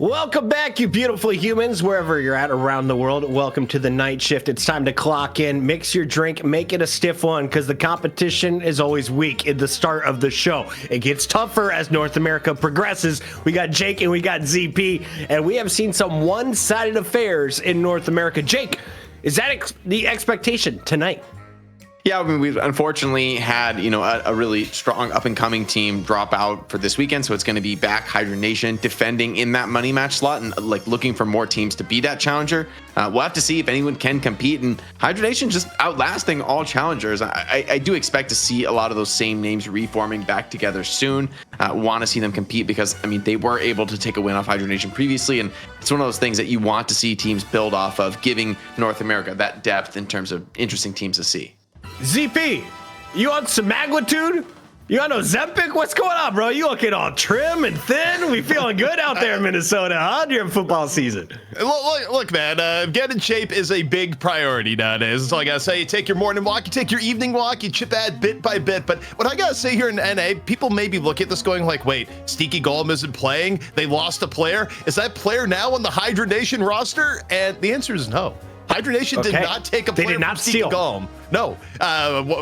Welcome back, you beautiful humans, wherever you're at around the world. Welcome to the night shift. It's time to clock in, mix your drink, make it a stiff one, because the competition is always weak at the start of the show. It gets tougher as North America progresses. We got Jake and we got ZP, and we have seen some one-sided affairs in North America. Jake, is that the expectation tonight? Yeah, I mean, we've unfortunately had, a really strong up-and-coming team drop out for this weekend, so it's going to be back Hydra Nation defending in that money match slot and looking for more teams to be that challenger. We'll have to see if anyone can compete, and Hydra Nation just outlasting all challengers. I do expect to see a lot of those same names reforming back together soon. Want to see them compete because, they were able to take a win off Hydra Nation previously, and it's one of those things that you want to see teams build off of, giving North America that depth in terms of interesting teams to see. ZP, you on some magnitude? You on Ozempic? What's going on, bro? You looking all trim and thin? We feeling good out there in Minnesota, huh? During football season. Look, man, getting in shape is a big priority nowadays. That's all I gotta say. You take your morning walk, you take your evening walk, you chip that bit by bit. But what I gotta say here in NA, people maybe look at this going like, wait, Sneaky Golem isn't playing? They lost a player? Is that player now on the Hydra Nation roster? And the answer is no. Hydra Nation did not take a player. They did not steal. Golem. No,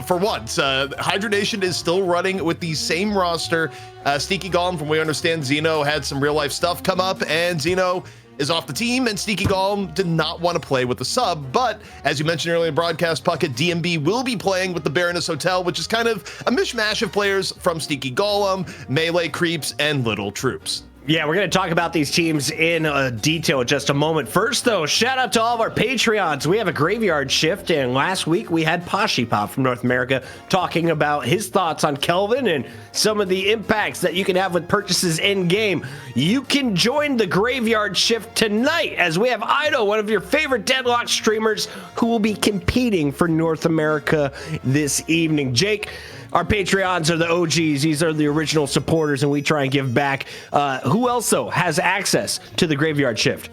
for once, Hydra Nation is still running with the same roster. Sneaky Golem, from what we understand, Zeno had some real life stuff come up, and Zeno is off the team, and Sneaky Golem did not want to play with the sub. But as you mentioned earlier in broadcast, Puckett, DMB will be playing with the Baroness Hotel, which is kind of a mishmash of players from Sneaky Golem, Melee Creeps, and Little Troops. Yeah, we're going to talk about these teams in detail in just a moment. First, though, shout out to all of our Patreons. We have a graveyard shift, and last week we had Poshy Pop from North America talking about his thoughts on Kelvin and some of the impacts that you can have with purchases in-game. You can join the graveyard shift tonight as we have Ido, one of your favorite Deadlock streamers, who will be competing for North America this evening. Jake, our Patreons are the OGs. These are the original supporters, and we try and give back. Who else, though, has access to the Graveyard Shift?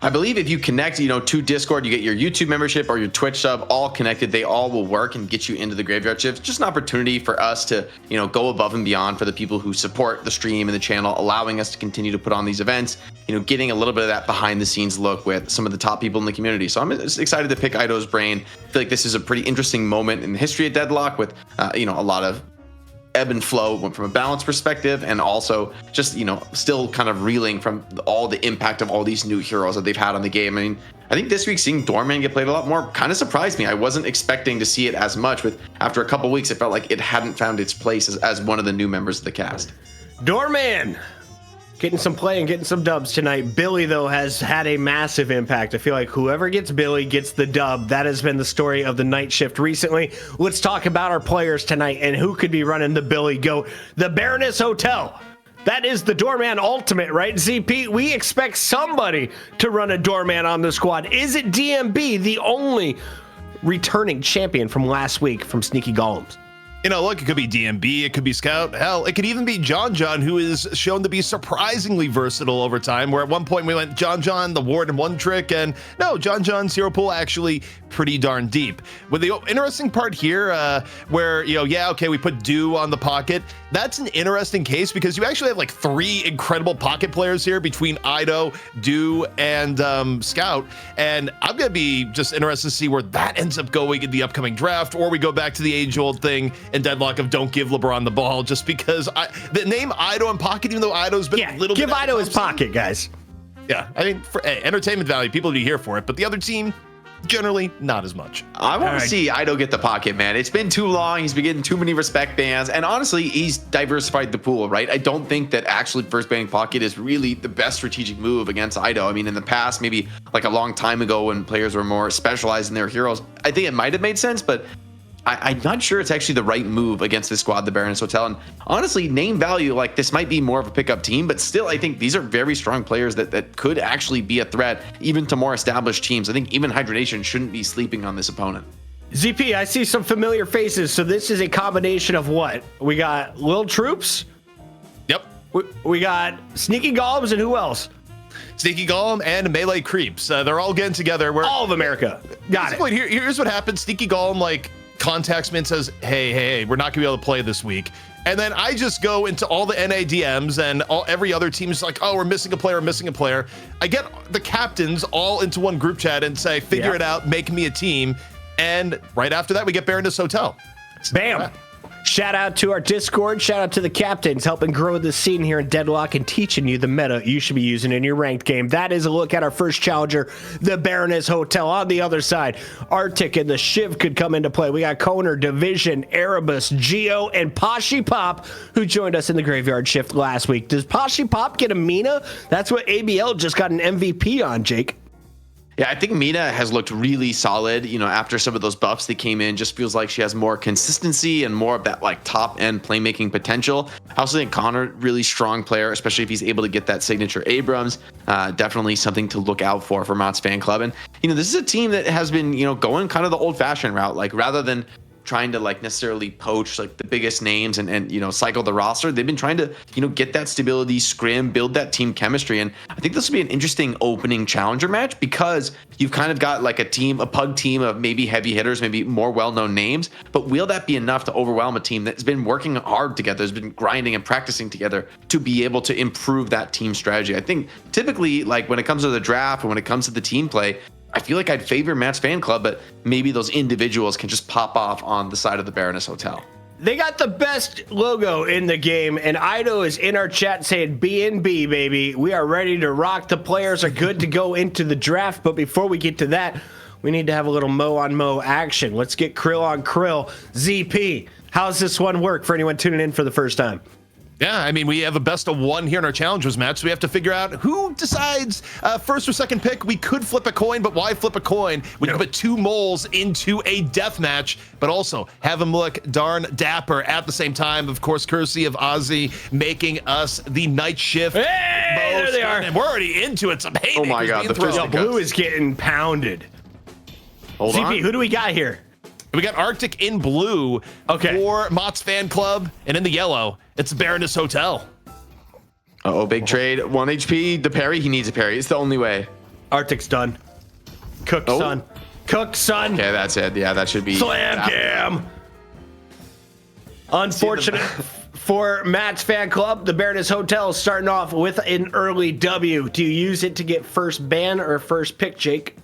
I believe if you connect, to Discord, you get your YouTube membership or your Twitch sub all connected. They all will work and get you into the Graveyard Shift. Just an opportunity for us to, go above and beyond for the people who support the stream and the channel, allowing us to continue to put on these events, getting a little bit of that behind the scenes look with some of the top people in the community. So I'm excited to pick Ido's brain. I feel like this is a pretty interesting moment in the history of Deadlock with, a lot of ebb and flow from a balance perspective, and also just still kind of reeling from all the impact of all these new heroes that they've had on the game. I think this week seeing Doorman get played a lot more kind of surprised me. I wasn't expecting to see it as much. After a couple weeks, it felt like it hadn't found its place as one of the new members of the cast. Doorman getting some play and getting some dubs tonight. Billy, though, has had a massive impact. I feel like whoever gets Billy gets the dub. That has been the story of the night shift recently. Let's talk about our players tonight and who could be running the Billy GOAT. The Baroness Hotel. That is the Doorman ultimate, right, ZP? We expect somebody to run a Doorman on the squad. Is it DMB, the only returning champion from last week from Sneaky Golems? Look, it could be DMB, it could be Scout. Hell, it could even be John, who is shown to be surprisingly versatile over time, where at one point we went John, the ward and one trick, and no, John's hero pool actually pretty darn deep. With the interesting part here, where, we put Dew on the pocket. That's an interesting case because you actually have like three incredible pocket players here between Ido, Dew, and Scout. And I'm going to be just interested to see where that ends up going in the upcoming draft, or we go back to the age-old thing in Deadlock of don't give LeBron the ball, just because the name Ido and pocket, even though Ido's been a little bit... give Ido his pocket, guys. Yeah, for entertainment value, people would be here for it, but the other team, generally not as much. I want to see Ido get the pocket, man. It's been too long. He's been getting too many respect bans, and honestly, he's diversified the pool, right? I don't think that actually first banning pocket is really the best strategic move against Ido. In the past, maybe like a long time ago when players were more specialized in their heroes, I think it might have made sense, but I'm not sure it's actually the right move against this squad, the Baroness Hotel. And honestly, name value, like this might be more of a pickup team, but still, I think these are very strong players that could actually be a threat even to more established teams. I think even Hydra Nation shouldn't be sleeping on this opponent. ZP, I see some familiar faces. So this is a combination of what? We got Little Troops. Yep. We got Sneaky Golems, and who else? Sneaky Golem and Melee Creeps. They're all getting together. All of America. Got it. Here's what happens. Sneaky Golem, contacts me and says, hey, we're not gonna be able to play this week. And then I just go into all the NA DMs and every other team is like, oh, we're missing a player, missing a player. I get the captains all into one group chat and say, figure it out, make me a team. And right after that, we get Baroness Hotel. Bam. Shout out to our Discord. Shout out to the captains helping grow the scene here in Deadlock and teaching you the meta you should be using in your ranked game. That is a look at our first challenger, the Baroness Hotel. On the other side, Arctic and the Shiv could come into play. We got Koner, Division, Erebus, Geo, and Pashi Pop, who joined us in the graveyard shift last week. Does Pashi Pop get a Mina? That's what ABL just got an MVP on, Jake. Yeah, I think Mina has looked really solid, after some of those buffs that came in. Just feels like she has more consistency and more of that like top end playmaking potential. I also think Connor, really strong player, especially if he's able to get that signature Abrams. Definitely something to look out for Maht's fan club. And, this is a team that has been, going kind of the old fashioned route, like rather than trying to like necessarily poach like the biggest names and cycle the roster. They've been trying to get that stability, scrim, build that team chemistry. And I think this will be an interesting opening challenger match because you've kind of got like a pug team of maybe heavy hitters, maybe more well-known names, but will that be enough to overwhelm a team that's been working hard together, has been grinding and practicing together to be able to improve that team strategy? I think typically, like when it comes to the draft and when it comes to the team play, I feel like I'd favor Matt's fan club, but maybe those individuals can just pop off on the side of the Baroness Hotel. They got the best logo in the game, and Ido is in our chat saying B&B, baby. We are ready to rock. The players are good to go into the draft, but before we get to that, we need to have a little Mo on Mo action. Let's get Krill on Krill. ZP, how's this one work for anyone tuning in for the first time? Yeah, I mean, we have a best of one here in our challengers match, so we have to figure out who decides first or second pick. We could flip a coin, but why flip a coin? We can put two moles into a death match, but also have them look darn dapper at the same time. Of course, courtesy of Ozzy making us the night shift. Hey, there they are. And we're already into it. Some Oh my God, the first Blue is getting pounded. Hold ZP, on. who do we got here? We got Arctic in blue for Maht's fan club, and in the yellow, it's Baroness Hotel. Oh, big trade. 1 HP. The parry. He needs a parry. It's the only way. Arctic's done. Cook, son. Cook, son. Okay, that's it. Yeah, that should be. Slam cam. Unfortunate for Matt's fan club. The Baroness Hotel is starting off with an early W. Do you use it to get first ban or first pick, Jake?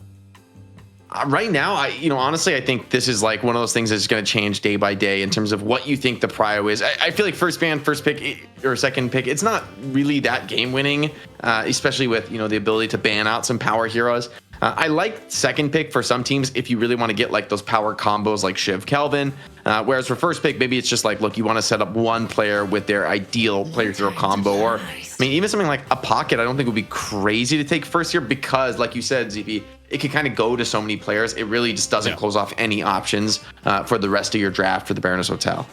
Right now, honestly, I think this is like one of those things that's going to change day by day in terms of what you think the prio is. I feel like first ban, first pick, or second pick, it's not really that game winning, especially with, the ability to ban out some power heroes. I like second pick for some teams if you really want to get like those power combos like Shiv Kelvin. Whereas for first pick, maybe it's just like, look, you want to set up one player with their ideal player hero combo. Or, I mean, even something like a pocket, I don't think would be crazy to take first here because, like you said, ZP, it can kind of go to so many players. It really just doesn't close off any options for the rest of your draft for the Baroness Hotel.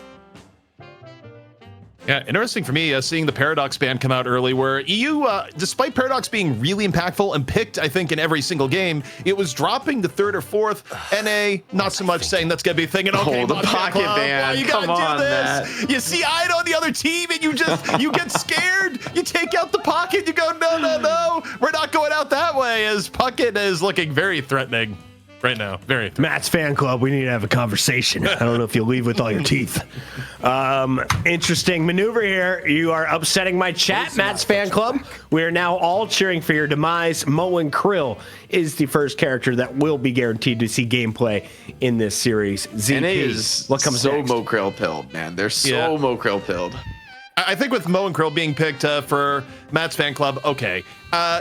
Yeah, interesting for me seeing the Paradox ban come out early, where EU, despite Paradox being really impactful and picked, I think, in every single game, it was dropping to third or fourth. NA, not so much saying that's going to be a thing. And okay, the pocket ban. Well, you got to Come do on, this. Matt. You see Ido on the other team, and you get scared. You take out the pocket. You go, no, we're not going out that way. As pocket is looking very threatening right now. Very threatening. Matt's fan club, we need to have a conversation. I don't know if you'll leave with all your teeth. Interesting maneuver here. You are upsetting my chat, Matt's fan club. We are now all cheering for your demise. Mo and Krill is the first character that will be guaranteed to see gameplay in this series. ZP, And it is what comes so next? Mo Krill pilled, man. They're so Mo Krill pilled. I think with Mo and Krill being picked for Matt's fan club, okay.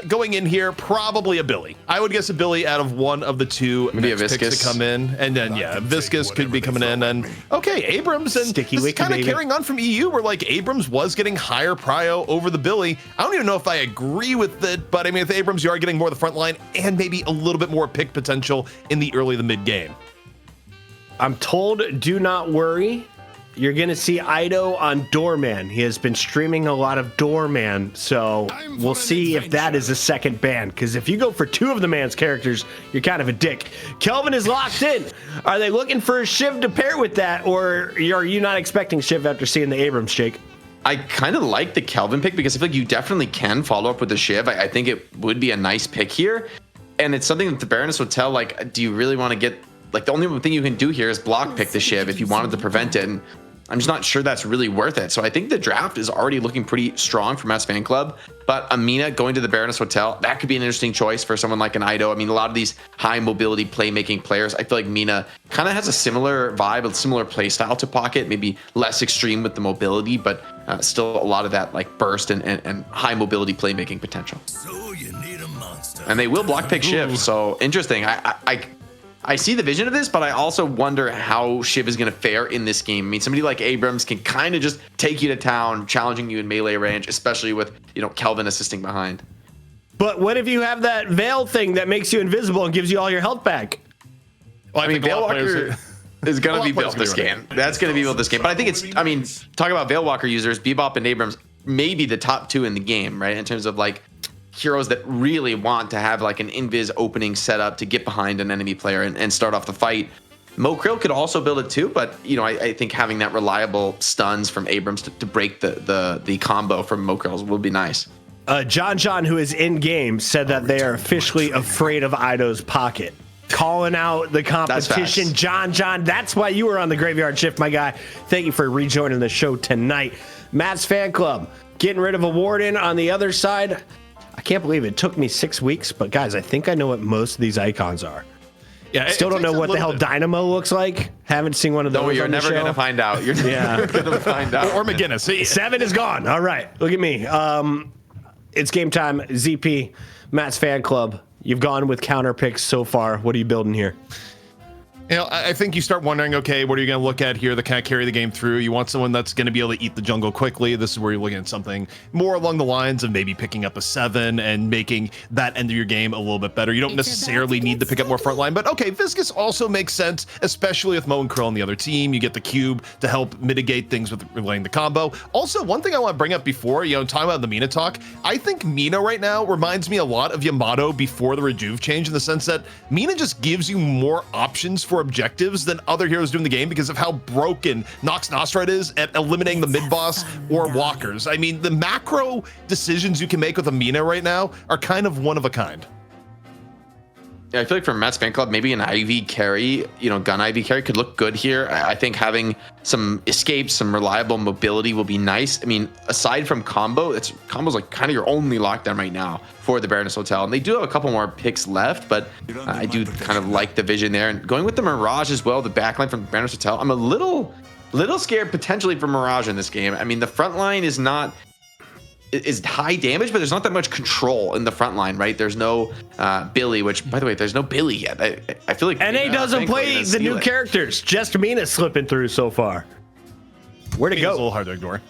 Going in here, probably a Billy. I would guess a Billy out of one of the two Maybe a next picks Viscous. to come in. And then, Viscous could be coming in. And, okay, Abrams. And Sticky this is Wicky, kind of baby. carrying on from EU, where, like, Abrams was getting higher prio over the Billy. I don't even know if I agree with it, but, I mean, with Abrams, you are getting more of the front line and maybe a little bit more pick potential in the early to mid game. I'm told, do not worry. You're going to see Ido on Doorman. He has been streaming a lot of Doorman, so we'll see if that is a second ban. Because if you go for two of the man's characters, you're kind of a dick. Kelvin is locked in. Are they looking for a Shiv to pair with that, or are you not expecting Shiv after seeing the Abrams, Jake? I kind of like the Kelvin pick because I feel like you definitely can follow up with the Shiv. I think it would be a nice pick here. And it's something that the Baroness Hotel, like, do you really want to get, like, the only thing you can do here is block pick the Shiv if you wanted to prevent it. And I'm just not sure that's really worth it. So I think the draft is already looking pretty strong for Matt's fan club. But Amina going to the Baroness Hotel, that could be an interesting choice for someone like an Ido. I mean, a lot of these high mobility playmaking players, I feel like Mina kind of has a similar vibe, a similar play style to Pocket, maybe less extreme with the mobility, but still a lot of that like burst and high mobility playmaking potential. So you need a monster. And they will block pick Shiv, so interesting. I see the vision of this, but I also wonder how Shiv is going to fare in this game. I mean, somebody like Abrams can kind of just take you to town, challenging you in melee range, especially with, Kelvin assisting behind. But what if you have that veil thing that makes you invisible and gives you all your health back? Well, I mean, Veil Walker is going to be built this game. That's going to be built this game. But I think talk about Veil Walker users, Bebop and Abrams may be the top 2 in the game, right? In terms of like heroes that really want to have like an invis opening setup to get behind an enemy player and start off the fight. Mokrill could also build it too, but I think having that reliable stuns from Abrams to break the combo from Mokrill will be nice. John, who is in game, said that they are officially afraid of Ido's Pocket. Calling out the competition. John, that's why you were on the graveyard shift, my guy. Thank you for rejoining the show tonight. Matt's fan club getting rid of a Warden on the other side. I can't believe it took me 6 weeks, but guys, I think I know what most of these icons are. Yeah, still don't know what the hell Dynamo looks like. Haven't seen one of those. No, you're never gonna find out. You're never gonna find out. Or McGinnis. 7 is gone. All right, look at me. It's game time. ZP, Matt's fan club. You've gone with counter picks so far. What are you building here? I think you start wondering, okay, what are you going to look at here that kind of carry the game through? You want someone that's going to be able to eat the jungle quickly. This is where you're looking at something more along the lines of maybe picking up a 7 and making that end of your game a little bit better. You don't necessarily need to pick up more frontline, but okay, Viscus also makes sense, especially with Mo and Krill on the other team. You get the cube to help mitigate things with relaying the combo. Also, one thing I want to bring up before, talking about the Mina talk, I think Mina right now reminds me a lot of Yamato before the Rejuve change in the sense that Mina just gives you more options for objectives than other heroes do in the game because of how broken Nox Nostrad is at eliminating the mid-boss or walkers. I mean, the macro decisions you can make with Amina right now are kind of one of a kind. Yeah, I feel like for Matt's fan club, maybe an Ivy carry, gun Ivy carry could look good here. I think having some escapes, some reliable mobility will be nice. I mean, aside from combo's like kind of your only lockdown right now for the Baroness Hotel. And they do have a couple more picks left, but I do kind of like the vision there. And going with the Mirage as well, the backline from the Baroness Hotel, I'm a little scared potentially for Mirage in this game. I mean, the front line is high damage, but there's not that much control in the front line, right? There's no Billy, which, by the way, there's no Billy yet. I feel like NA doesn't play the new characters. Just Mina slipping through so far. Where'd it go? It's a little hard to ignore.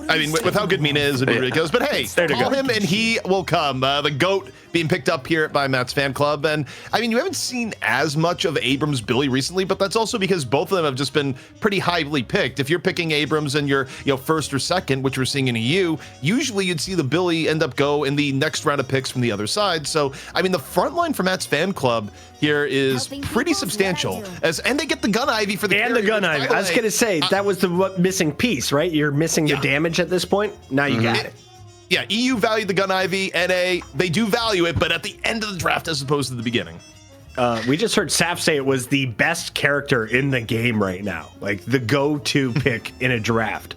I mean, with how good Mina is, it'd be ridiculous. But hey, call him and he will come. The GOAT being picked up here by Matt's fan club. And I mean, you haven't seen as much of Abrams Billy recently, but that's also because both of them have just been pretty highly picked. If you're picking Abrams and you're first or second, which we're seeing in EU, usually you'd see the Billy end up go in the next round of picks from the other side. So, I mean, the front line for Matt's fan club here is pretty substantial. And they get the gun Ivy for the and the gun Ivy. I was gonna say that was the missing piece, right? You're missing the damage at this point. Now you got it. Yeah, EU valued the gun Ivy. NA, they do value it, but at the end of the draft as opposed to the beginning. We just heard Saf say it was the best character in the game right now, like the go-to pick in a draft.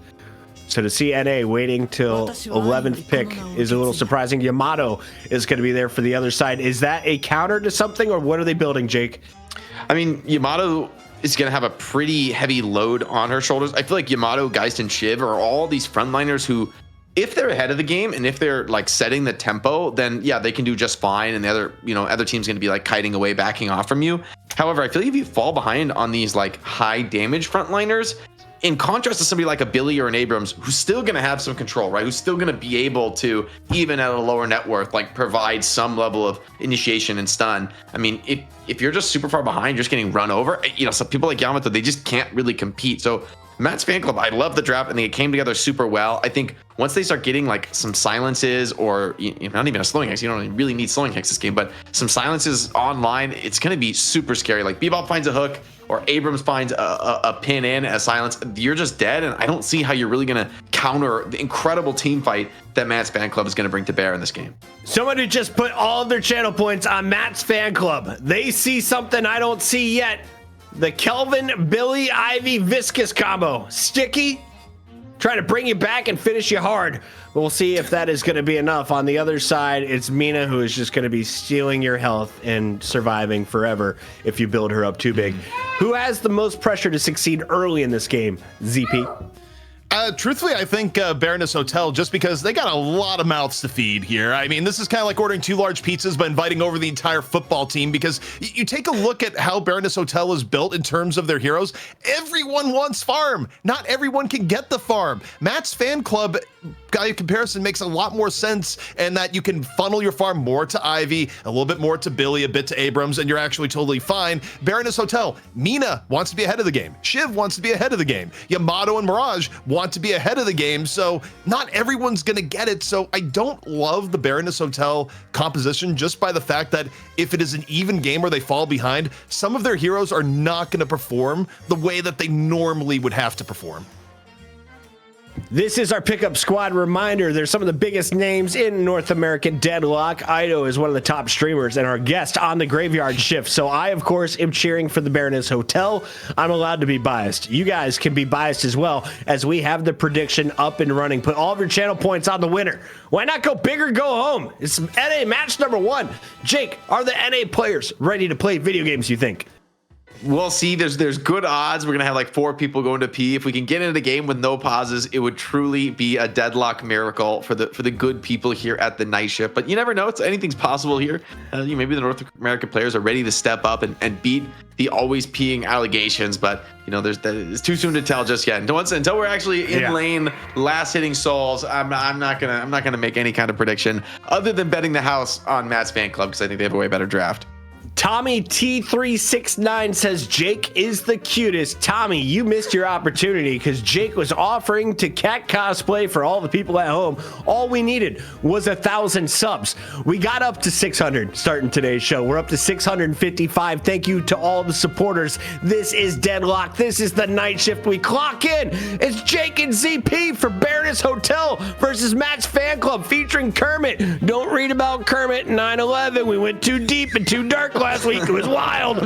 So to see NA waiting till 11th pick is a little surprising. Yamato is going to be there for the other side. Is that a counter to something, or what are they building, Jake? I mean, Yamato is going to have a pretty heavy load on her shoulders. I feel like Yamato, Geist, and Shiv are all these frontliners who, if they're ahead of the game and if they're like setting the tempo, then yeah, they can do just fine. And the other team's going to be like kiting away, backing off from you. However, I feel like if you fall behind on these like high damage frontliners, in contrast to somebody like a Billy or an Abrams, who's still going to have some control, right? Who's still going to be able to, even at a lower net worth, like provide some level of initiation and stun. I mean, if you're just super far behind, you're just getting run over. Some people like Yamato, they just can't really compete. So Matt's fan club, I love the draft. I think it came together super well. I think once they start getting like some silences, or not even a slowing hex, you don't really need slowing hex this game, but some silences online, it's going to be super scary. Like Bebop finds a hook, or Abrams finds a pin in a silence, you're just dead. And I don't see how you're really going to counter the incredible team fight that Matt's fan club is going to bring to bear in this game. Someone who just put all of their channel points on Matt's fan club. They see something I don't see yet. The Kelvin, Billy, Ivy, Viscous combo. Sticky, trying to bring you back and finish you hard. We'll see if that is going to be enough. On the other side, it's Mina who is just going to be stealing your health and surviving forever if you build her up too big. Who has the most pressure to succeed early in this game? ZP? Truthfully, I think Baroness Hotel, just because they got a lot of mouths to feed here. I mean, this is kind of like ordering 2 large pizzas by inviting over the entire football team, because you take a look at how Baroness Hotel is built in terms of their heroes. Everyone wants farm. Not everyone can get the farm. Matt's fan club guy comparison makes a lot more sense, and that you can funnel your farm more to Ivy, a little bit more to Billy, a bit to Abrams, and you're actually totally fine. Baroness Hotel, Mina wants to be ahead of the game. Shiv wants to be ahead of the game. Yamato and Mirage want to be ahead of the game, so not everyone's gonna get it. So I don't love the Baroness Hotel composition, just by the fact that if it is an even game where they fall behind, some of their heroes are not gonna perform the way that they normally would have to perform. This is our pickup squad reminder. There's some of the biggest names in North American Deadlock. Ido is one of the top streamers and our guest on the Graveyard Shift. So I, of course, am cheering for the Baroness Hotel. I'm allowed to be biased. You guys can be biased as well, as we have the prediction up and running. Put all of your channel points on the winner. Why not go big or go home? It's NA match number 1. Jake, are the NA players ready to play video games, you think? We'll see. There's good odds. We're gonna have like 4 people going to P. If we can get into the game with no pauses, it would truly be a Deadlock miracle for the good people here at the night shift. But you never know. Anything's possible here. Maybe the North American players are ready to step up and beat the always peeing allegations. But it's too soon to tell just yet. Until we're actually in lane, last hitting souls, I'm not gonna make any kind of prediction other than betting the house on Matt's fan club, because I think they have a way better draft. Tommy T369 says Jake is the cutest. Tommy, you missed your opportunity, because Jake was offering to cat cosplay for all the people at home. All we needed was 1,000 subs. We got up to 600 starting today's show. We're up to 655. Thank you to all the supporters. This is Deadlock. This is the night shift. We clock in. It's Jake and ZP for Baroness Hotel versus Matt's fan club featuring Kermit. Don't read about Kermit 9/11. We went too deep and too dark last week. It was wild.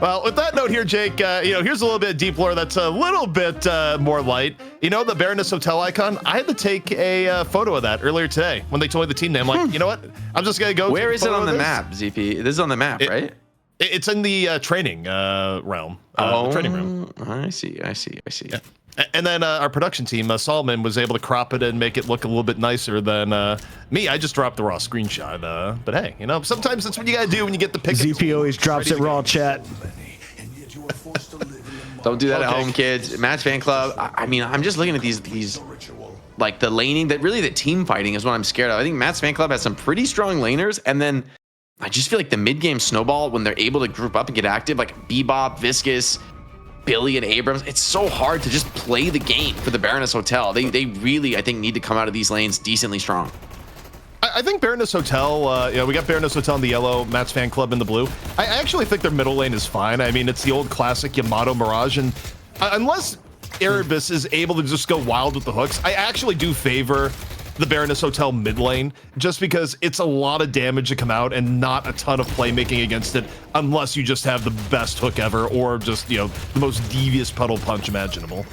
Well, with that note here, Jake, here's a little bit of deep lore that's a little bit more light. The Baroness Hotel icon, I had to take a photo of that earlier today when they told me the team name. I'm like, you know what? I'm just going to go. Where is it on the map, ZP? This is on the map, right? It's in the training realm. The training room. I see. Yeah. And then our production team, Solomon, was able to crop it and make it look a little bit nicer than me. I just dropped the raw screenshot. But hey, sometimes that's what you got to do when you get the pick. ZP always drops it raw, chat. Don't do that at home, kids. Matt's fan club. I mean, I'm just looking at these like the laning, that really the team fighting is what I'm scared of. I think Matt's fan club has some pretty strong laners, and then I just feel like the mid game snowball when they're able to group up and get active, like Bebop, Viscous, Billy, and Abrams. It's so hard to just play the game for the Baroness Hotel. They really, I think, need to come out of these lanes decently strong. I think Baroness Hotel, we got Baroness Hotel in the yellow, Matt's fan club in the blue. I actually think their middle lane is fine. I mean, it's the old classic Yamato Mirage, and unless Erebus is able to just go wild with the hooks, I actually do favor the Baroness Hotel mid lane, just because it's a lot of damage to come out and not a ton of playmaking against it, unless you just have the best hook ever, or just, the most devious puddle punch imaginable.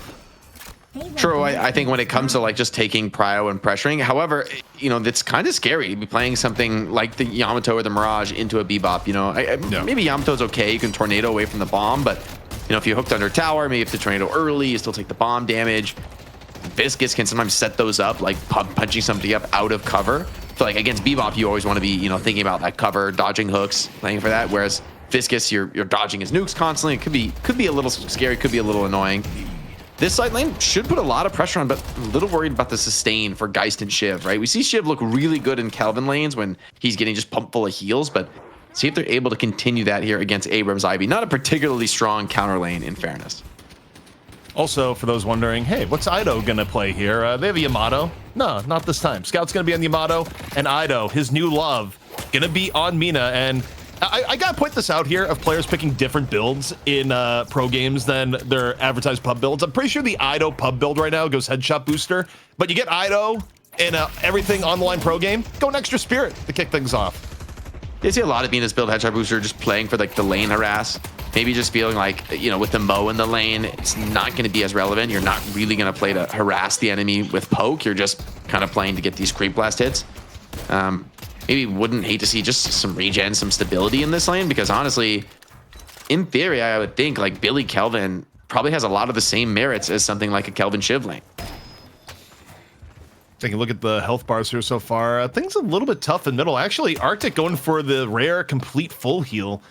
True. I think when it comes to like just taking prio and pressuring, however, it's kind of scary to be playing something like the Yamato or the Mirage into a Bebop. Maybe Yamato's okay, you can tornado away from the bomb, but if you hooked under tower, maybe if the tornado early, you still take the bomb damage. Viscous can sometimes set those up, like punching somebody up out of cover. So like against Bebop, you always want to be, thinking about that cover, dodging hooks, playing for that. Whereas Viscous, you're dodging his nukes constantly. It could be a little scary, could be a little annoying. This side lane should put a lot of pressure on, but I'm a little worried about the sustain for Geist and Shiv, right? We see Shiv look really good in Kelvin lanes when he's getting just pumped full of heals, but see if they're able to continue that here against Abrams Ivy. Not a particularly strong counter lane, in fairness. Also, for those wondering, hey, what's Ido gonna play here? They have a Yamato. No, not this time. Scout's gonna be on the Yamato, and Ido, his new love, gonna be on Mina. And I gotta point this out here of players picking different builds in pro games than their advertised pub builds. I'm pretty sure the Ido pub build right now goes headshot booster, but you get Ido in everything on the line pro game, go an extra spirit to kick things off. You see a lot of Mina's build headshot booster just playing for like the lane harass. maybe just feeling like, you know, with the Mo in the lane, it's not going to be as relevant. You're not really going to play to harass the enemy with poke. You're just kind of playing to get these creep blast hits. Maybe wouldn't hate to see just some regen, some stability in this lane, because honestly, in theory, I would think like Billy Kelvin probably has a lot of the same merits as something like a Kelvin Shiv lane. Taking a look at the health bars here so far, things a little bit tough in middle. Actually, Arctic going for the rare complete full heal.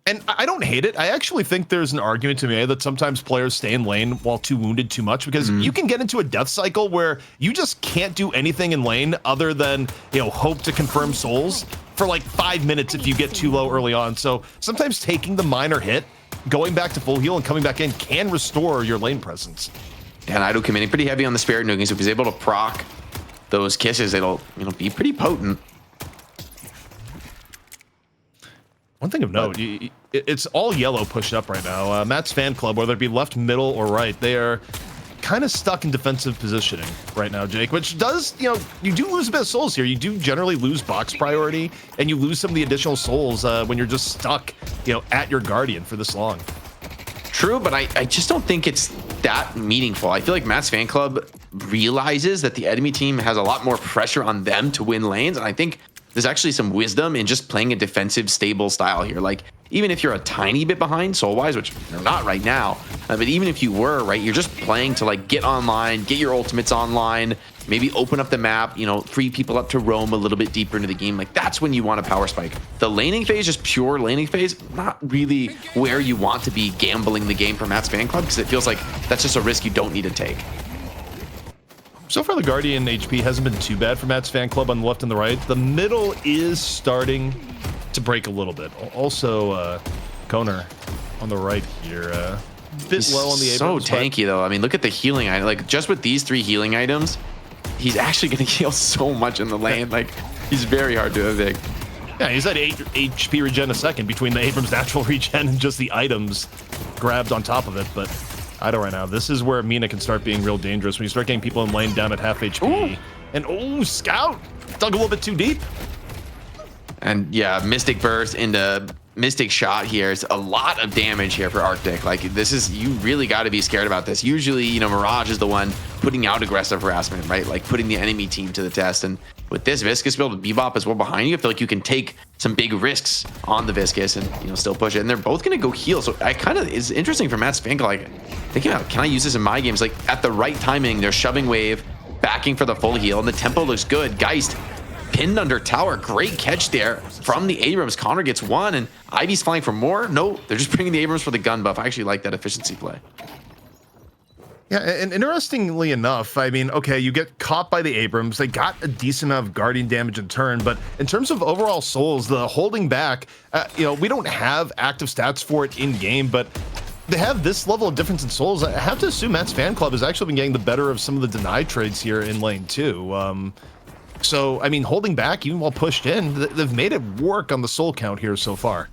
And I don't hate it. I actually think there's an argument to be made that sometimes players stay in lane while too wounded too much, because you can get into a death cycle where you just can't do anything in lane other than, you know, hope to confirm souls for like 5 minutes if you get too low early on. So sometimes taking the minor hit, going back to full heal and coming back in can restore your lane presence. And Idol committing pretty heavy on the Spirit Nuking, so if he's able to proc those kisses, it'll, you know, be pretty potent. One thing of note, it's all yellow pushed up right now. Matt's fan club, whether it be left, middle, or right, they are kind of stuck in defensive positioning right now, Jake, which does, you know, you do lose a bit of souls here. You do generally lose box priority, and you lose some of the additional souls when you're just stuck, you know, at your Guardian for this long. True, but I just don't think it's that meaningful. I feel like Matt's fan club realizes that the enemy team has a lot more pressure on them to win lanes, and I think there's actually some wisdom in just playing a defensive, stable style here. Like, even if you're a tiny bit behind soul-wise, which you're not right now, but even if you were, right, you're just playing to, like, get online, get your ultimates online, maybe open up the map, you know, free people up to roam a little bit deeper into the game. Like, that's when you want a power spike. The laning phase, just pure laning phase, not really where you want to be gambling the game for Matt's fan club, because it feels like that's just a risk you don't need to take. So far, the Guardian HP hasn't been too bad for Matt's fan club on the left and the right. The middle is starting to break a little bit. Also, Koner on the right here, bit low on the Abrams. So tanky, though. I mean, look at the healing item. Like, just with these 3 healing items, he's actually going to heal so much in the lane. Like, he's very hard to evict. Yeah, he's at 8 HP regen a second between the Abrams natural regen and just the items grabbed on top of it, but Idol right now, this is where Mina can start being real dangerous when you start getting people in lane down at half HP. Ooh. And Scout dug a little bit too deep. And yeah, Mystic Burst into Mystic Shot here. It's a lot of damage here for Arctic. Like, this is, you really got to be scared about this. Usually, you know, Mirage is the one putting out aggressive harassment, right? Like putting the enemy team to the test. And with this Viscous build with Bebop as well behind you, I feel like you can take some big risks on the Viscous and, you know, still push it. And they're both going to go heal. So I kind of, is interesting for Matt's fan, like thinking about, can I use this in my games? Like at the right timing, they're shoving wave, backing for the full heal, and the tempo looks good. Geist pinned under tower, great catch there from the Abrams. Connor gets 1, and Ivy's flying for more. No, they're just bringing the Abrams for the gun buff. I actually like that efficiency play. Yeah, and interestingly enough, I mean, okay, you get caught by the Abrams. They got a decent amount of Guardian damage in turn, but in terms of overall souls, the holding back, you know, we don't have active stats for it in game, but they have this level of difference in souls. I have to assume Matt's fan club has actually been getting the better of some of the deny trades here in lane 2. So, I mean, holding back, even while pushed in, they've made it work on the soul count here so far.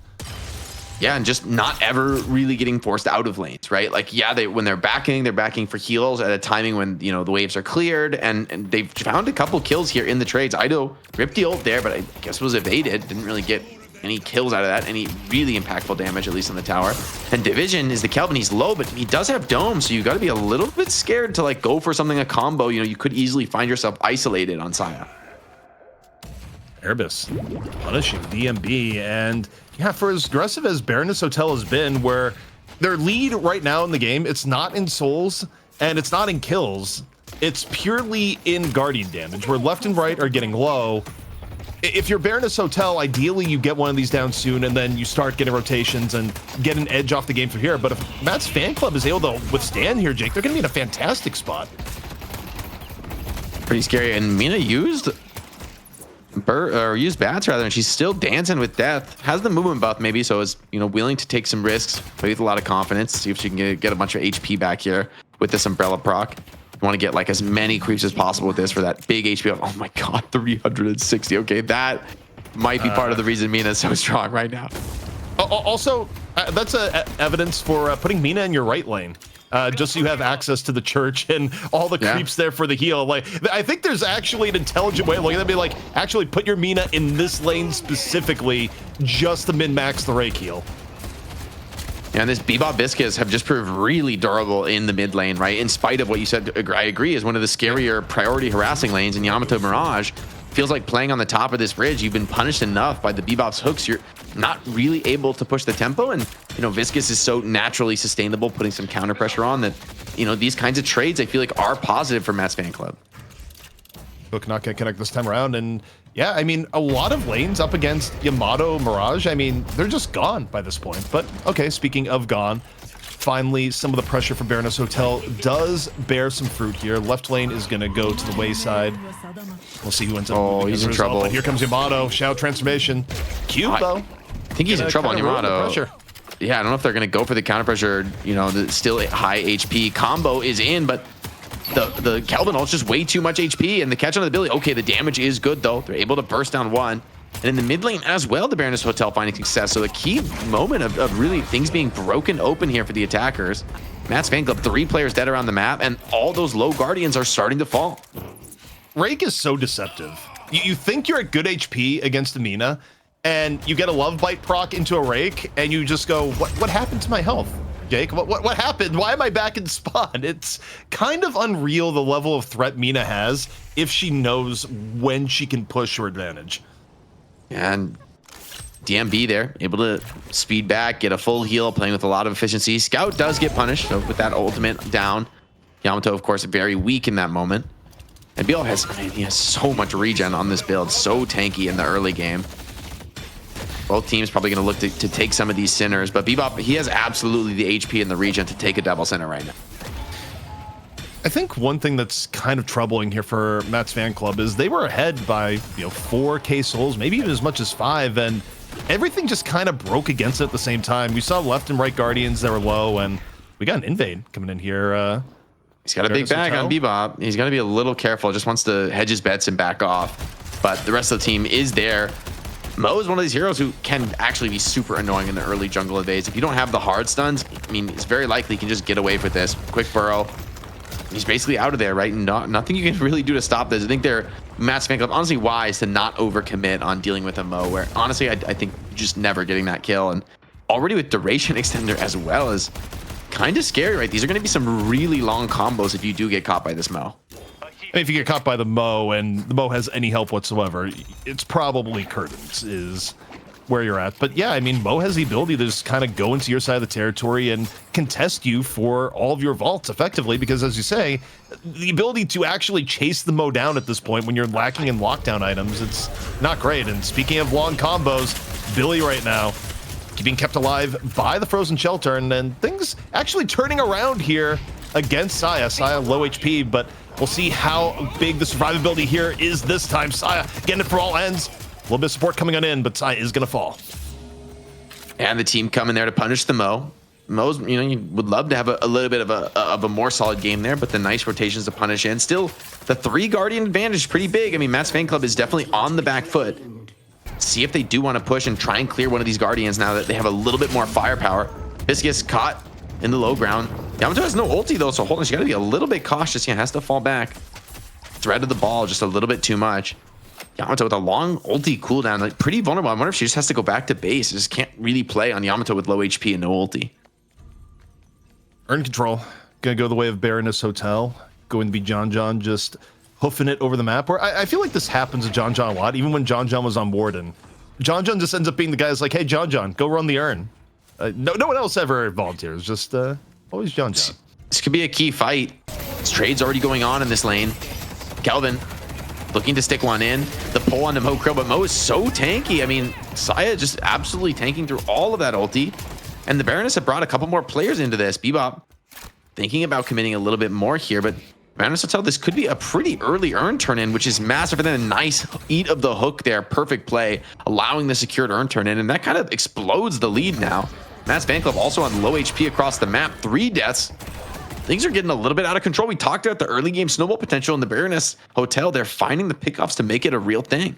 Yeah, and just not ever really getting forced out of lanes, right? Like, yeah, when they're backing for heals at a timing when, you know, the waves are cleared, and they've found a couple kills here in the trades. Ido ripped the ult there, but I guess was evaded. Didn't really get any kills out of that, any really impactful damage, at least on the tower. And Division is the Kelvin. He's low, but he does have Dome, so you got to be a little bit scared to, like, go for something, a combo. You know, you could easily find yourself isolated on Saya. Erebus punishing DMB, and yeah, for as aggressive as Baroness Hotel has been, where their lead right now in the game, it's not in souls and it's not in kills, it's purely in Guardian damage, where left and right are getting low. If you're Baroness Hotel, ideally you get one of these down soon and then you start getting rotations and get an edge off the game from here. But if Matt's fan club is able to withstand here, Jake, they're going to be in a fantastic spot. Pretty scary. And Mina used bats rather, and she's still dancing with death. Has the movement buff maybe, so is, you know, willing to take some risks, play with a lot of confidence, see if she can get a bunch of HP back here with this umbrella proc. You want to get like as many creeps as possible with this for that big HP. Oh my god, 360. Okay, that might be part of the reason Mina is so strong right now. Also, that's evidence for putting Mina in your right lane. Just so you have access to the church and all the creeps there for the heal. Like, I think there's actually an intelligent way of looking at it. Be like, actually put your Mina in this lane specifically, just to min-max the rake heal. And this Bebop Viscus have just proved really durable in the mid lane, right? In spite of what you said, I agree, is one of the scarier priority harassing lanes in Yamato Mirage. Feels like playing on the top of this bridge, you've been punished enough by the Bebop's hooks. You're not really able to push the tempo. And, you know, Viscus is so naturally sustainable, putting some counter pressure on that, you know, these kinds of trades, I feel like are positive for Matt's fan club. Hook not gonna connect this time around. And yeah, I mean, a lot of lanes up against Yamato Mirage, I mean, they're just gone by this point. But okay, speaking of gone, finally, some of the pressure from Baroness Hotel does bear some fruit here. Left lane is going to go to the wayside. We'll see who ends up. Oh, he's in trouble. But here comes Yamato. Shout transformation. Cube, though. I think he's in trouble on Yamato. Yeah, I don't know if they're going to go for the counter pressure. You know, the still high HP combo is in, but the Kelvin ult's just way too much HP, and the catch on the ability. Okay, the damage is good, though. They're able to burst down one. And in the mid lane as well, the Baroness Hotel finding success. So the key moment of really things being broken open here for the attackers. Matt's fan club, 3 players dead around the map, and all those low guardians are starting to fall. Rake is so deceptive. You think you're at good HP against Amina, and you get a love bite proc into a Rake, and you just go, what happened to my health? Jake, what happened? Why am I back in spawn? It's kind of unreal the level of threat Mina has if she knows when she can push her advantage. And DMB there, able to speed back, get a full heal, playing with a lot of efficiency. Scout does get punished, so with that ultimate down. Yamato, of course, very weak in that moment. And BL has, I mean, he has so much regen on this build, so tanky in the early game. Both teams probably going to look to take some of these sinners, but Bebop, he has absolutely the HP and the regen to take a double center right now. I think one thing that's kind of troubling here for Matt's fan club is they were ahead by 4K souls, maybe even as much as 5, and everything just kind of broke against it at the same time. We saw left and right guardians that were low, and we got an invade coming in here. He's got a big bag on Bebop. He's got to be a little careful. Just wants to hedge his bets and back off. But the rest of the team is there. Mo is one of these heroes who can actually be super annoying in the early jungle invades. If you don't have the hard stuns, I mean, it's very likely he can just get away with this. Quick burrow. He's basically out of there, right? Nothing you can really do to stop this. I think they're Matt's fan club honestly wise to not overcommit on dealing with a Mo, where honestly I think just never getting that kill, and already with duration extender as well is kind of scary, right? These are going to be some really long combos if you do get caught by this Mo. If you get caught by the Mo and the Mo has any help whatsoever, it's probably curtains is where you're at. But yeah, I mean, Mo has the ability to just kind of go into your side of the territory and contest you for all of your vaults effectively, because as you say, the ability to actually chase the Mo down at this point when you're lacking in lockdown items, it's not great. And speaking of long combos, Billy right now being kept alive by the Frozen Shelter, and then things actually turning around here against Saya. Saya low HP, but we'll see how big the survivability here is this time. Saya getting it for all ends. A little bit of support coming on in, but Saya is going to fall. And the team coming there to punish the Mo. Mo's, you would love to have a little bit of a more solid game there, but the nice rotations to punish in. Still, the 3 Guardian advantage is pretty big. I mean, Matt's fan club is definitely on the back foot. See if they do want to push and try and clear one of these Guardians now that they have a little bit more firepower. Viscus caught in the low ground. Yamato has no ulti though, so hold on, she got to be a little bit cautious. Yeah, has to fall back. Thread of the ball just a little bit too much. Yamato with a long ulti cooldown, like pretty vulnerable. I wonder if she just has to go back to base. Just can't really play on Yamato with low HP and no ulti. Earn control. Gonna go the way of Baroness Hotel. Going to be John just hoofing it over the map. Where I feel like this happens to John a lot, even when John was on Warden. John just ends up being the guy that's like, hey, John, go run the urn. No one else ever volunteers, just always John. This could be a key fight. This trade's already going on in this lane. Kelvin looking to stick one in. The pull onto Mo Krill, but Mo is so tanky. I mean, Saya just absolutely tanking through all of that ulti. And the Baroness have brought a couple more players into this. Bebop thinking about committing a little bit more here, but Baroness Hotel, this could be a pretty early urn turn in, which is massive. And then a nice eat of the hook there. Perfect play, allowing the secured urn turn in. And that kind of explodes the lead now. Matt's fan club also on low HP across the map. 3 deaths. Things are getting a little bit out of control. We talked about the early game snowball potential in the Baroness Hotel. They're finding the pickoffs to make it a real thing.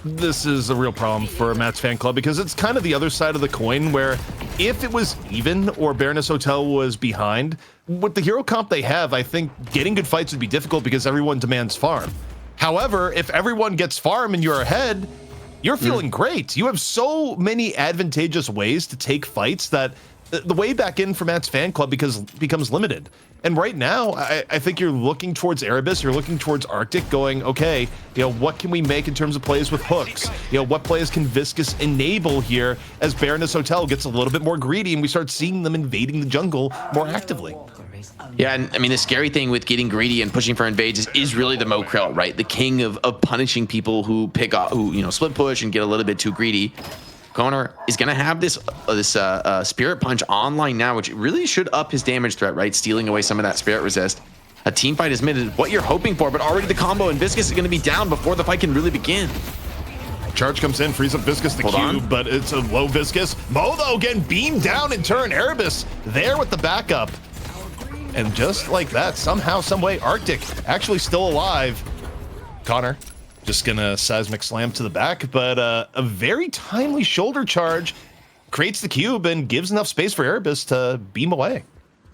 This is a real problem for Matt's fan club because it's kind of the other side of the coin where if it was even or Baroness Hotel was behind, with the hero comp they have, I think getting good fights would be difficult because everyone demands farm. However, if everyone gets farm and you're ahead, you're feeling great. You have so many advantageous ways to take fights that the way back in for Matt's fan club becomes limited. And right now, I think you're looking towards Erebus, you're looking towards Arctic, going, okay, what can we make in terms of plays with hooks? What plays can Viscous enable here as Baroness Hotel gets a little bit more greedy and we start seeing them invading the jungle more actively? Yeah, and I mean, the scary thing with getting greedy and pushing for invades is really the Mo Krill, right? The king of punishing people who split push and get a little bit too greedy. Connor is going to have this Spirit Punch online now, which really should up his damage threat, right? Stealing away some of that Spirit Resist. A team fight is minted, what you're hoping for, but already the combo and Viscous is going to be down before the fight can really begin. Charge comes in, frees up Viscous the cube, but it's a low Viscous. Mo, though, again, beamed down in turn. Erebus there with the backup. And just like that, somehow, someway, Arctic actually still alive. Connor just gonna seismic slam to the back, but a very timely shoulder charge creates the cube and gives enough space for Erebus to beam away.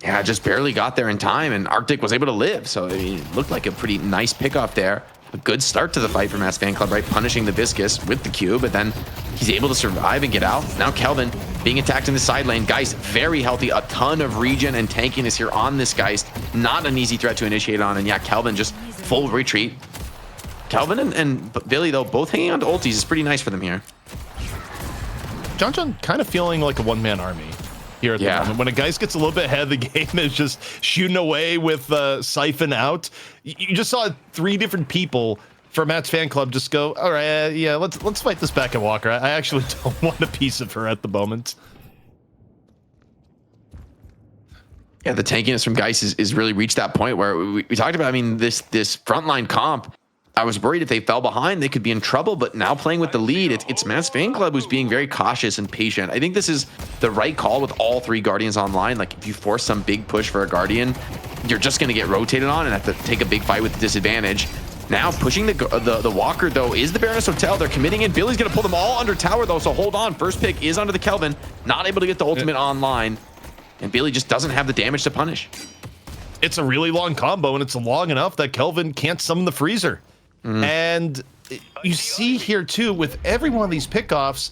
Yeah, just barely got there in time, and Arctic was able to live. So it looked like a pretty nice pickoff there. A good start to the fight for Matt's fan club, right? Punishing the Viscous with the cube, but then he's able to survive and get out. Now Kelvin being attacked in the side lane. Geist very healthy, a ton of regen and tankiness here on this Geist. Not an easy threat to initiate on, and yeah, Kelvin just full retreat. Kelvin and Billy, though, both hanging on to ultis is pretty nice for them here. John kind of feeling like a one-man army here at the moment. When a Geist gets a little bit ahead of the game and is just shooting away with Siphon out, you just saw 3 different people for Matt's fan club just go, all right, yeah, let's fight this back at Walker. I actually don't want a piece of her at the moment. Yeah, the tankiness from Geist is really reached that point where we talked about, I mean, this frontline comp, I was worried if they fell behind, they could be in trouble, but now playing with the lead, it's Matt's fan club who's being very cautious and patient. I think this is the right call with all 3 Guardians online. Like, if you force some big push for a Guardian, you're just going to get rotated on and have to take a big fight with disadvantage. Now, pushing the Walker, though, is the Baroness Hotel. They're committing in. Billy's going to pull them all under tower, though, so hold on. First pick is under the Kelvin. Not able to get the ultimate online, and Billy just doesn't have the damage to punish. It's a really long combo, and it's long enough that Kelvin can't summon the freezer. And you see here, too, with every one of these pickoffs,